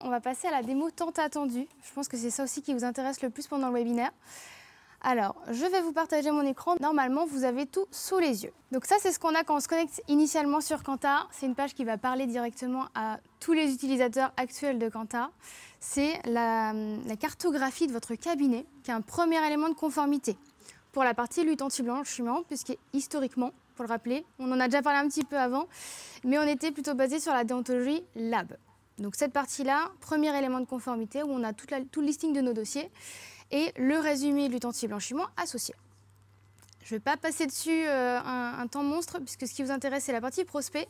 On va passer à la démo tant attendue. Je pense que c'est ça aussi qui vous intéresse le plus pendant le webinaire. Alors, je vais vous partager mon écran. Normalement, vous avez tout sous les yeux. Donc ça, c'est ce qu'on a quand on se connecte initialement sur Kanta. C'est une page qui va parler directement à tous les utilisateurs actuels de Kanta. C'est la cartographie de votre cabinet, qui est un premier élément de conformité. Pour la partie lutte anti-blanchiment, puisque historiquement, pour le rappeler, on en a déjà parlé un petit peu avant, mais on était plutôt basé sur la déontologie lab. Donc cette partie-là, premier élément de conformité où on a tout le listing de nos dossiers et le résumé lutte anti-blanchiment associé. Je ne vais pas passer dessus un temps monstre puisque ce qui vous intéresse c'est la partie prospect.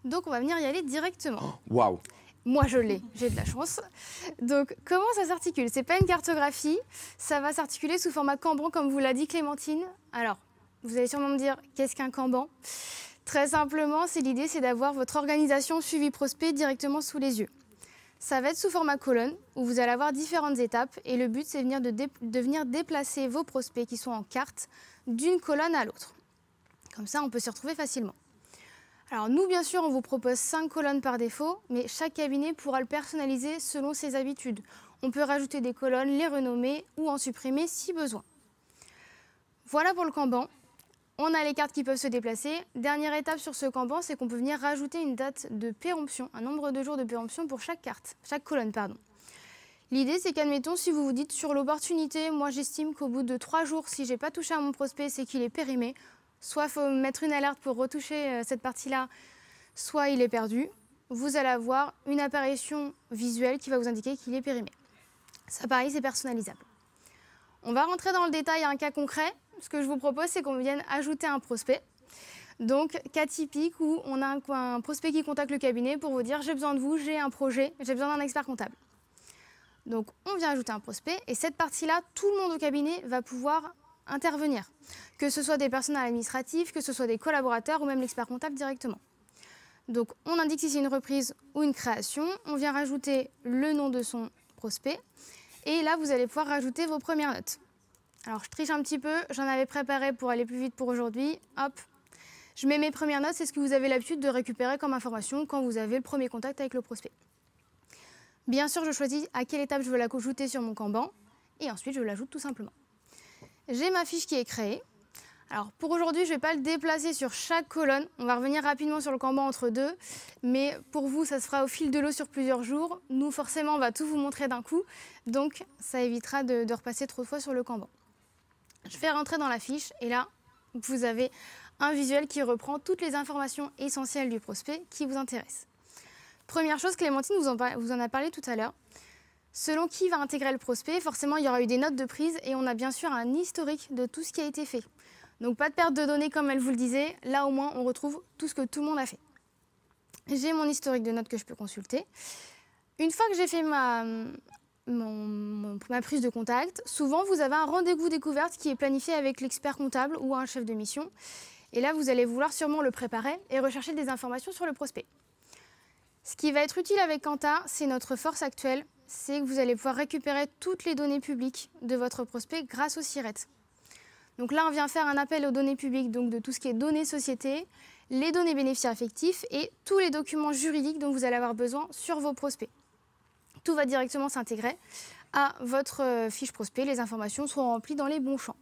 Donc on va venir y aller directement. Waouh! Moi je l'ai, j'ai de la chance. Donc comment ça s'articule? C'est pas une cartographie, ça va s'articuler sous format Kanban comme vous l'a dit Clémentine. Alors, vous allez sûrement me dire qu'est-ce qu'un Kanban? Très simplement, l'idée, c'est d'avoir votre organisation suivi prospect directement sous les yeux. Ça va être sous format colonne, où vous allez avoir différentes étapes, et le but, c'est de venir déplacer vos prospects qui sont en carte d'une colonne à l'autre. Comme ça, on peut s'y retrouver facilement. Alors nous, bien sûr, on vous propose 5 colonnes par défaut, mais chaque cabinet pourra le personnaliser selon ses habitudes. On peut rajouter des colonnes, les renommer ou en supprimer si besoin. Voilà pour le Kanban. On a les cartes qui peuvent se déplacer. Dernière étape sur ce Kanban, c'est qu'on peut venir rajouter une date de péremption, un nombre de jours de péremption pour chaque colonne. L'idée, c'est qu'admettons, si vous vous dites sur l'opportunité, moi j'estime qu'au bout de 3 jours, si je n'ai pas touché à mon prospect, c'est qu'il est périmé. Soit il faut mettre une alerte pour retoucher cette partie-là, soit il est perdu. Vous allez avoir une apparition visuelle qui va vous indiquer qu'il est périmé. Ça, pareil, c'est personnalisable. On va rentrer dans le détail à un cas concret. Ce que je vous propose, c'est qu'on vienne ajouter un prospect. Donc, cas typique où on a un prospect qui contacte le cabinet pour vous dire « j'ai besoin de vous, j'ai un projet, j'ai besoin d'un expert comptable ». Donc, on vient ajouter un prospect et cette partie-là, tout le monde au cabinet va pouvoir intervenir. Que ce soit des personnels administratifs, que ce soit des collaborateurs ou même l'expert comptable directement. Donc, on indique si c'est une reprise ou une création. On vient rajouter le nom de son prospect. Et là, vous allez pouvoir rajouter vos premières notes. Alors, je triche un petit peu, j'en avais préparé pour aller plus vite pour aujourd'hui. Hop, je mets mes premières notes, c'est ce que vous avez l'habitude de récupérer comme information quand vous avez le premier contact avec le prospect. Bien sûr, je choisis à quelle étape je veux l'ajouter sur mon Kanban et ensuite je l'ajoute tout simplement. J'ai ma fiche qui est créée. Alors, pour aujourd'hui, je ne vais pas le déplacer sur chaque colonne. On va revenir rapidement sur le Kanban entre deux. Mais pour vous, ça se fera au fil de l'eau sur plusieurs jours. Nous, forcément, on va tout vous montrer d'un coup. Donc, ça évitera de repasser trop de fois sur le Kanban. Je fais rentrer dans la fiche et là, vous avez un visuel qui reprend toutes les informations essentielles du prospect qui vous intéressent. Première chose, Clémentine vous en a parlé tout à l'heure. Selon qui va intégrer le prospect, forcément, il y aura eu des notes de prise et on a bien sûr un historique de tout ce qui a été fait. Donc, pas de perte de données comme elle vous le disait. Là, au moins, on retrouve tout ce que tout le monde a fait. J'ai mon historique de notes que je peux consulter. Une fois que j'ai fait ma prise de contact, souvent vous avez un rendez-vous découverte qui est planifié avec l'expert comptable ou un chef de mission. Et là, vous allez vouloir sûrement le préparer et rechercher des informations sur le prospect. Ce qui va être utile avec Kanta, c'est notre force actuelle, c'est que vous allez pouvoir récupérer toutes les données publiques de votre prospect grâce au SIRET. Donc là, on vient faire un appel aux données publiques, donc de tout ce qui est données sociétés, les données bénéficiaires effectifs et tous les documents juridiques dont vous allez avoir besoin sur vos prospects. Tout va directement s'intégrer à votre fiche prospect. Les informations seront remplies dans les bons champs.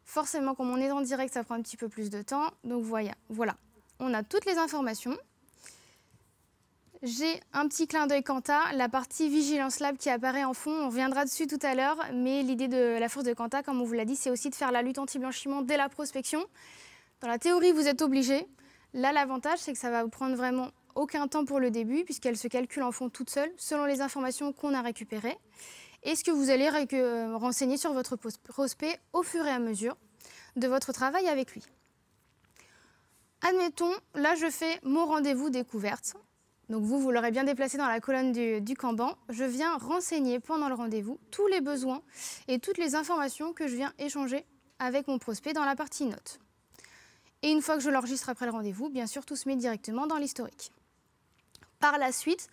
Forcément, comme on est en direct, ça prend un petit peu plus de temps. Donc voilà, on a toutes les informations. J'ai un petit clin d'œil Kanta, la partie Vigilance Lab qui apparaît en fond. On reviendra dessus tout à l'heure, mais l'idée de la force de Kanta, comme on vous l'a dit, c'est aussi de faire la lutte anti-blanchiment dès la prospection. Dans la théorie, vous êtes obligé. Là, l'avantage, c'est que ça va vous prendre vraiment aucun temps pour le début, puisqu'elle se calcule en fond toute seule, selon les informations qu'on a récupérées, et ce que vous allez renseigner sur votre prospect au fur et à mesure de votre travail avec lui. Admettons, là, je fais mon rendez-vous découverte. Donc vous l'aurez bien déplacé dans la colonne du Kanban. Je viens renseigner pendant le rendez-vous tous les besoins et toutes les informations que je viens échanger avec mon prospect dans la partie notes. Et une fois que je l'enregistre après le rendez-vous, bien sûr, tout se met directement dans l'historique. Par la suite,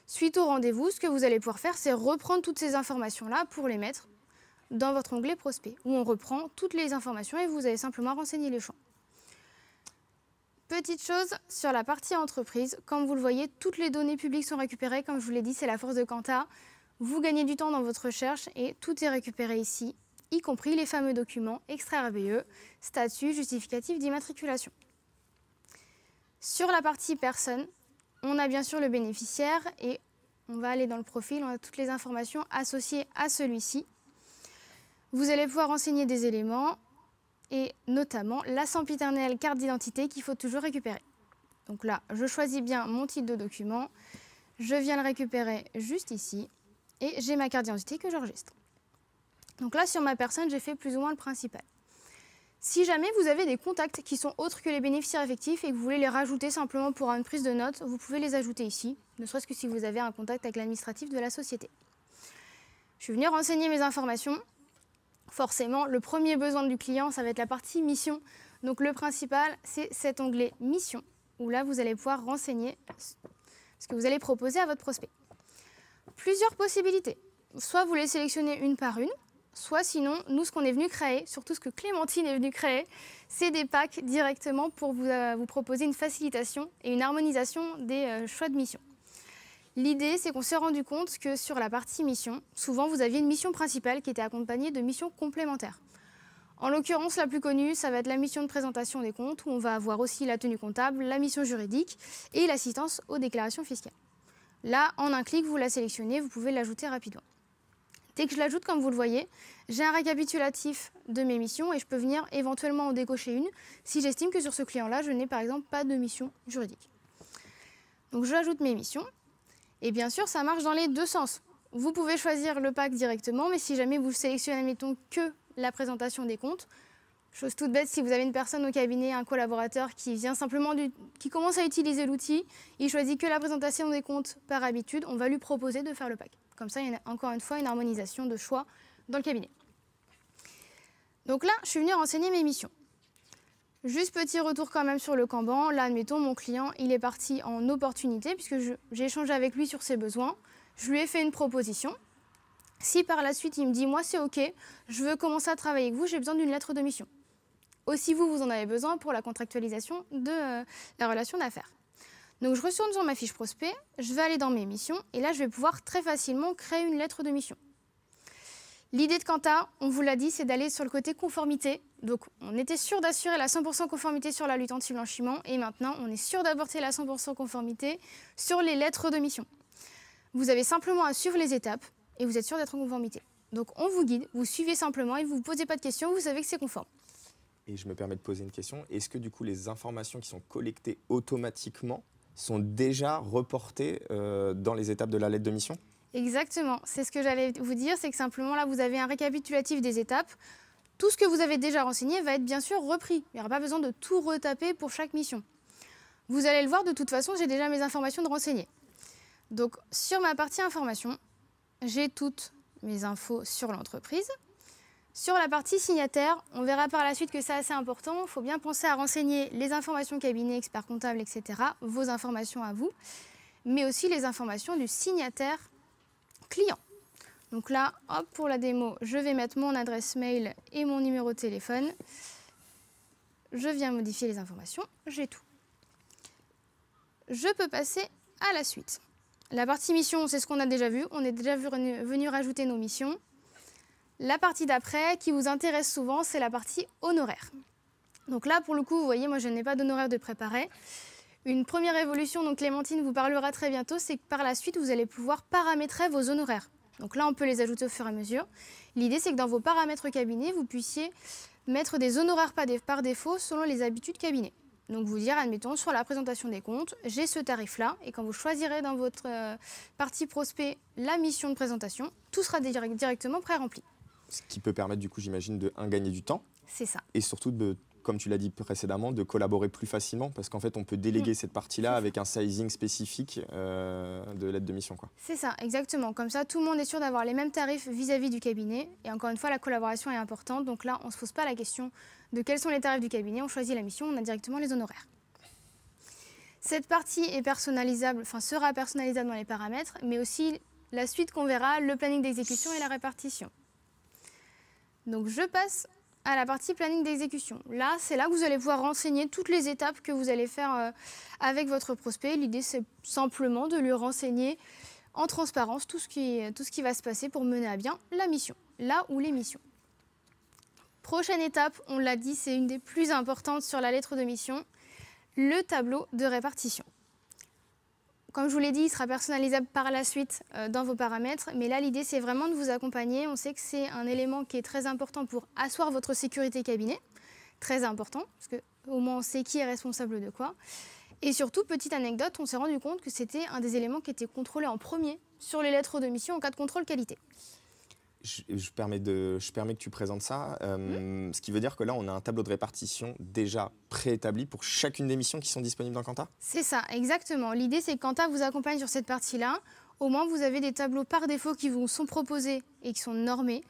suite au rendez-vous, ce que vous allez pouvoir faire, c'est reprendre toutes ces informations-là pour les mettre dans votre onglet prospect, où on reprend toutes les informations et vous allez simplement renseigner les champs. Petite chose sur la partie entreprise, comme vous le voyez, toutes les données publiques sont récupérées. Comme je vous l'ai dit, c'est la force de Kanta. Vous gagnez du temps dans votre recherche et tout est récupéré ici, y compris les fameux documents extraits RBE, statut, justificatif d'immatriculation. Sur la partie personne, on a bien sûr le bénéficiaire et on va aller dans le profil, on a toutes les informations associées à celui-ci. Vous allez pouvoir renseigner des éléments et notamment la sempiternelle carte d'identité qu'il faut toujours récupérer. Donc là, je choisis bien mon titre de document, je viens le récupérer juste ici et j'ai ma carte d'identité que j'enregistre. Donc là, sur ma personne, j'ai fait plus ou moins le principal. Si jamais vous avez des contacts qui sont autres que les bénéficiaires effectifs et que vous voulez les rajouter simplement pour une prise de notes, vous pouvez les ajouter ici, ne serait-ce que si vous avez un contact avec l'administratif de la société. Je suis venue renseigner mes informations. Forcément, le premier besoin du client, ça va être la partie mission. Donc le principal, c'est cet onglet mission, où là, vous allez pouvoir renseigner ce que vous allez proposer à votre prospect. Plusieurs possibilités. Soit vous les sélectionnez une par une, soit sinon, nous, ce qu'on est venu créer, surtout ce que Clémentine est venue créer, c'est des packs directement pour vous proposer une facilitation et une harmonisation des choix de mission. L'idée, c'est qu'on s'est rendu compte que sur la partie mission, souvent vous aviez une mission principale qui était accompagnée de missions complémentaires. En l'occurrence, la plus connue, ça va être la mission de présentation des comptes, où on va avoir aussi la tenue comptable, la mission juridique et l'assistance aux déclarations fiscales. Là, en un clic, vous la sélectionnez, vous pouvez l'ajouter rapidement. Dès que je l'ajoute, comme vous le voyez, j'ai un récapitulatif de mes missions et je peux venir éventuellement en décocher une si j'estime que sur ce client-là, je n'ai par exemple pas de mission juridique. Donc j'ajoute mes missions. Et bien sûr, ça marche dans les deux sens. Vous pouvez choisir le pack directement, mais si jamais vous sélectionnez, admettons, que la présentation des comptes, chose toute bête, si vous avez une personne au cabinet, un collaborateur qui vient simplement qui commence à utiliser l'outil, il choisit que la présentation des comptes par habitude, on va lui proposer de faire le pack. Comme ça, il y a encore une fois une harmonisation de choix dans le cabinet. Donc là, je suis venue renseigner mes missions. Juste petit retour quand même sur le Kanban. Là, admettons, mon client, il est parti en opportunité puisque j'ai échangé avec lui sur ses besoins. Je lui ai fait une proposition. Si par la suite, il me dit « moi, c'est OK, je veux commencer à travailler avec vous, j'ai besoin d'une lettre de mission ». Aussi, vous en avez besoin pour la contractualisation de la relation d'affaires. Donc, je retourne sur ma fiche prospect, je vais aller dans mes missions et là, je vais pouvoir très facilement créer une lettre de mission. L'idée de Kanta, on vous l'a dit, c'est d'aller sur le côté conformité. Donc, on était sûr d'assurer la 100% conformité sur la lutte anti-blanchiment et maintenant, on est sûr d'apporter la 100% conformité sur les lettres de mission. Vous avez simplement à suivre les étapes et vous êtes sûr d'être en conformité. Donc, on vous guide, vous suivez simplement et vous ne vous posez pas de questions, vous savez que c'est conforme. Et je me permets de poser une question. Est-ce que du coup, les informations qui sont collectées automatiquement sont déjà reportées dans les étapes de la lettre de mission ? Exactement, c'est ce que j'allais vous dire, c'est que simplement là vous avez un récapitulatif des étapes. Tout ce que vous avez déjà renseigné va être bien sûr repris. Il n'y aura pas besoin de tout retaper pour chaque mission. Vous allez le voir, de toute façon, j'ai déjà mes informations de renseigner. Donc sur ma partie information, j'ai toutes mes infos sur l'entreprise. Sur la partie signataire, on verra par la suite que c'est assez important. Il faut bien penser à renseigner les informations cabinet, expert comptable, etc. Vos informations à vous, mais aussi les informations du signataire client. Donc là, hop, pour la démo, je vais mettre mon adresse mail et mon numéro de téléphone. Je viens modifier les informations, j'ai tout. Je peux passer à la suite. La partie mission, c'est ce qu'on a déjà vu. On est déjà venu rajouter nos missions. La partie d'après, qui vous intéresse souvent, c'est la partie honoraire. Donc là, pour le coup, vous voyez, moi, je n'ai pas d'honoraire de préparer. Une première évolution, donc Clémentine vous parlera très bientôt, c'est que par la suite, vous allez pouvoir paramétrer vos honoraires. Donc là, on peut les ajouter au fur et à mesure. L'idée, c'est que dans vos paramètres cabinet, vous puissiez mettre des honoraires par défaut selon les habitudes cabinet. Donc vous dire, admettons, sur la présentation des comptes, j'ai ce tarif-là, et quand vous choisirez dans votre partie prospect la mission de présentation, tout sera directement pré-rempli. Ce qui peut permettre, du coup, j'imagine, de gagner du temps. C'est ça. Et surtout, comme tu l'as dit précédemment, de collaborer plus facilement, parce qu'en fait, on peut déléguer cette partie-là avec un sizing spécifique de l'aide de mission, quoi. C'est ça, exactement. Comme ça, tout le monde est sûr d'avoir les mêmes tarifs vis-à-vis du cabinet. Et encore une fois, la collaboration est importante. Donc là, on ne se pose pas la question de quels sont les tarifs du cabinet. On choisit la mission, on a directement les honoraires. Cette partie est personnalisable, enfin sera personnalisable dans les paramètres, mais aussi la suite qu'on verra, le planning d'exécution et la répartition. Donc je passe à la partie planning d'exécution. Là, c'est là que vous allez pouvoir renseigner toutes les étapes que vous allez faire avec votre prospect. L'idée, c'est simplement de lui renseigner en transparence tout ce qui va se passer pour mener à bien la mission, là ou les missions. Prochaine étape, on l'a dit, c'est une des plus importantes sur la lettre de mission, le tableau de répartition. Comme je vous l'ai dit, il sera personnalisable par la suite dans vos paramètres, mais là l'idée c'est vraiment de vous accompagner. On sait que c'est un élément qui est très important pour asseoir votre sécurité cabinet, très important, parce qu'au moins on sait qui est responsable de quoi. Et surtout, petite anecdote, on s'est rendu compte que c'était un des éléments qui était contrôlé en premier sur les lettres de mission en cas de contrôle qualité. Je permets que tu présentes ça, ce qui veut dire que là, on a un tableau de répartition déjà préétabli pour chacune des missions qui sont disponibles dans Quanta? C'est ça, exactement. L'idée, c'est que Quanta vous accompagne sur cette partie-là. Au moins, vous avez des tableaux par défaut qui vous sont proposés et qui sont normés.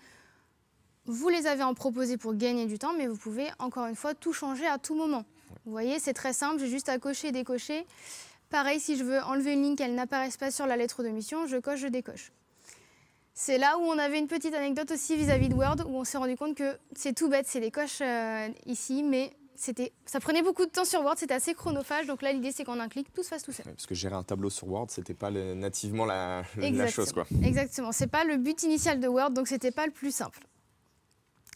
Vous les avez en proposé pour gagner du temps, mais vous pouvez, encore une fois, tout changer à tout moment. Vous voyez, c'est très simple, j'ai juste à cocher et décocher. Pareil, si je veux enlever une ligne qu'elle n'apparaisse pas sur la lettre de mission, je coche, je décoche. C'est là où on avait une petite anecdote aussi vis-à-vis de Word, où on s'est rendu compte que c'est tout bête, c'est des coches ici, mais ça prenait beaucoup de temps sur Word, c'était assez chronophage. Donc là, l'idée, c'est qu'en un clic, tout se fasse tout seul. Parce que gérer un tableau sur Word, c'était pas nativement la chose, quoi. Exactement, c'est pas le but initial de Word, donc c'était pas le plus simple.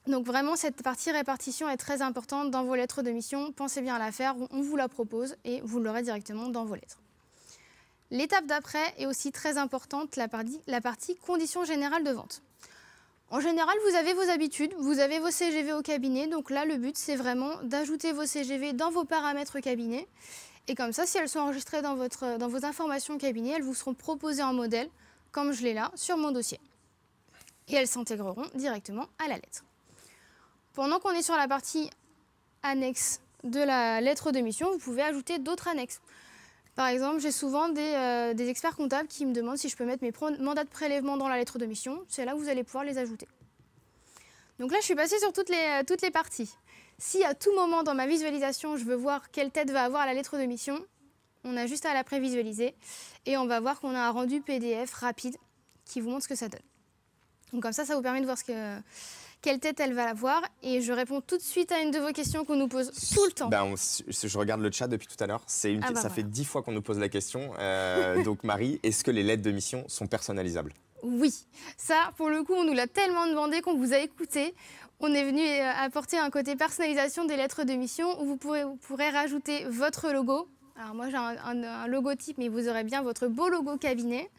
Donc vraiment, cette partie répartition est très importante dans vos lettres de mission. Pensez bien à la faire, on vous la propose et vous l'aurez directement dans vos lettres. L'étape d'après est aussi très importante, la partie conditions générales de vente. En général, vous avez vos habitudes, vous avez vos CGV au cabinet. Donc là, le but, c'est vraiment d'ajouter vos CGV dans vos paramètres cabinet. Et comme ça, si elles sont enregistrées dans vos informations cabinet, elles vous seront proposées en modèle, comme je l'ai là, sur mon dossier. Et elles s'intégreront directement à la lettre. Pendant qu'on est sur la partie annexe de la lettre de mission, vous pouvez ajouter d'autres annexes. Par exemple, j'ai souvent des experts comptables qui me demandent si je peux mettre mes mandats de prélèvement dans la lettre de mission. C'est là où vous allez pouvoir les ajouter. Donc là, je suis passée sur toutes les parties. Si à tout moment dans ma visualisation, je veux voir quelle tête va avoir la lettre de mission, on a juste à la prévisualiser et on va voir qu'on a un rendu PDF rapide qui vous montre ce que ça donne. Donc comme ça vous permet de voir quelle tête elle va avoir. Et je réponds tout de suite à une de vos questions qu'on nous pose tout le temps. Je regarde le chat depuis tout à l'heure. Ça voilà. fait 10 fois qu'on nous pose la question. Donc Marie, est-ce que les lettres de mission sont personnalisables? Oui. Ça, pour le coup, on nous l'a tellement demandé qu'on vous a écouté. On est venu apporter un côté personnalisation des lettres de mission où vous pourrez rajouter votre logo. Alors moi, j'ai un logotype, mais vous aurez bien votre beau logo cabinet.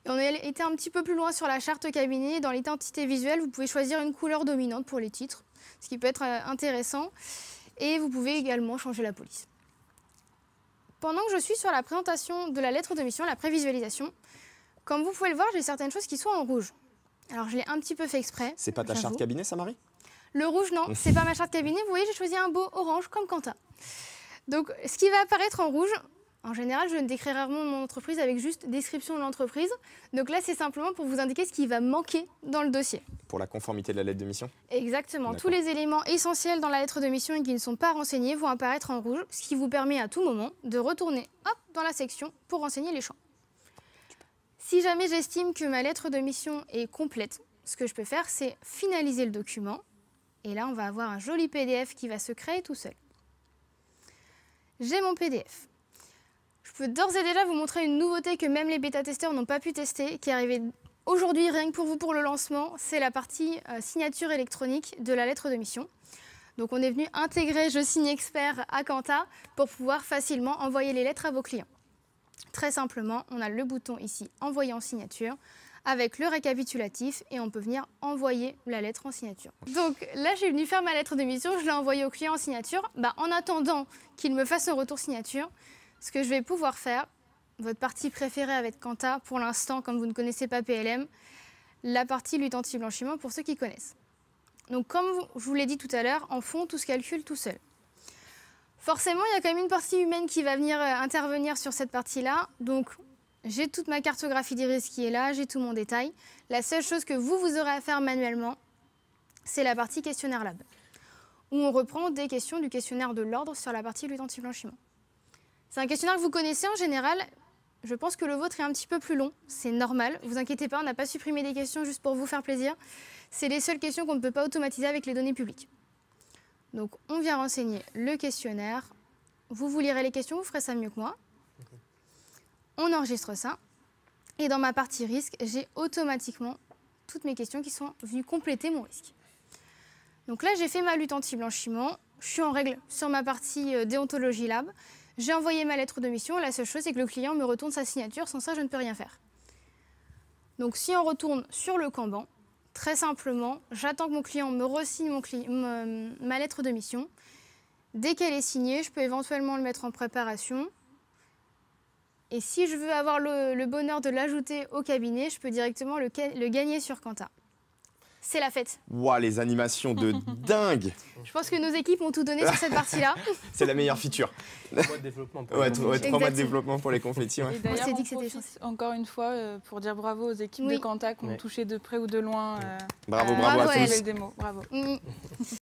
Et on a été un petit peu plus loin sur la charte cabinet. Dans l'identité visuelle, vous pouvez choisir une couleur dominante pour les titres, ce qui peut être intéressant. Et vous pouvez également changer la police. Pendant que je suis sur la présentation de la lettre de mission, la prévisualisation, comme vous pouvez le voir, j'ai certaines choses qui sont en rouge. Alors je l'ai un petit peu fait exprès. C'est pas ta charte cabinet, ça, Marie? Le rouge, non, c'est pas ma charte cabinet. Vous voyez, j'ai choisi un beau orange comme Quanta. Donc ce qui va apparaître en rouge, en général, je décris rarement mon entreprise avec juste description de l'entreprise. Donc là, c'est simplement pour vous indiquer ce qui va manquer dans le dossier. Pour la conformité de la lettre de mission? Exactement. Tous les éléments essentiels dans la lettre de mission et qui ne sont pas renseignés vont apparaître en rouge, ce qui vous permet à tout moment de retourner dans la section pour renseigner les champs. Si jamais j'estime que ma lettre de mission est complète, ce que je peux faire, c'est finaliser le document. Et là, on va avoir un joli PDF qui va se créer tout seul. J'ai mon PDF. Je peux d'ores et déjà vous montrer une nouveauté que même les bêta-testeurs n'ont pas pu tester, qui est arrivée aujourd'hui rien que pour vous pour le lancement. C'est la partie signature électronique de la lettre de mission. Donc on est venu intégrer Je signe expert à Quanta pour pouvoir facilement envoyer les lettres à vos clients. Très simplement, on a le bouton ici Envoyer en signature avec le récapitulatif et on peut venir envoyer la lettre en signature. Donc là, j'ai venu faire ma lettre de mission, je l'ai envoyée au client en signature. En attendant qu'il me fasse un retour signature, ce que je vais pouvoir faire, votre partie préférée avec Quanta, pour l'instant, comme vous ne connaissez pas PLM, la partie lutte anti-blanchiment pour ceux qui connaissent. Donc comme je vous l'ai dit tout à l'heure, en fond, tout se calcule tout seul. Forcément, il y a quand même une partie humaine qui va venir intervenir sur cette partie-là. Donc j'ai toute ma cartographie des risques qui est là, j'ai tout mon détail. La seule chose que vous aurez à faire manuellement, c'est la partie questionnaire lab, où on reprend des questions du questionnaire de l'ordre sur la partie lutte anti-blanchiment. C'est un questionnaire que vous connaissez en général. Je pense que le vôtre est un petit peu plus long. C'est normal. Vous inquiétez pas, on n'a pas supprimé des questions juste pour vous faire plaisir. C'est les seules questions qu'on ne peut pas automatiser avec les données publiques. Donc, on vient renseigner le questionnaire. Vous lirez les questions, vous ferez ça mieux que moi. On enregistre ça. Et dans ma partie risque, j'ai automatiquement toutes mes questions qui sont venues compléter mon risque. Donc là, j'ai fait ma lutte anti-blanchiment. Je suis en règle sur ma partie déontologie lab. J'ai envoyé ma lettre de mission. La seule chose, c'est que le client me retourne sa signature. Sans ça, je ne peux rien faire. Donc si on retourne sur le Kanban, très simplement, j'attends que mon client me re-signe ma lettre de mission. Dès qu'elle est signée, je peux éventuellement le mettre en préparation. Et si je veux avoir le bonheur de l'ajouter au cabinet, je peux directement le gagner sur Quanta. C'est la fête. Waouh, les animations de dingue. Je pense que nos équipes ont tout donné sur cette partie-là. C'est la meilleure feature. 3 mois de développement pour Ouais, les 3 mois de développement pour les confettis. Ouais. Et d'ailleurs, On s'est dit on que c'était profite encore une fois pour dire bravo aux équipes Oui. de Quanta qui ont touché de près ou de loin. Bravo, bravo à à tous. elles. Belle démo, bravo.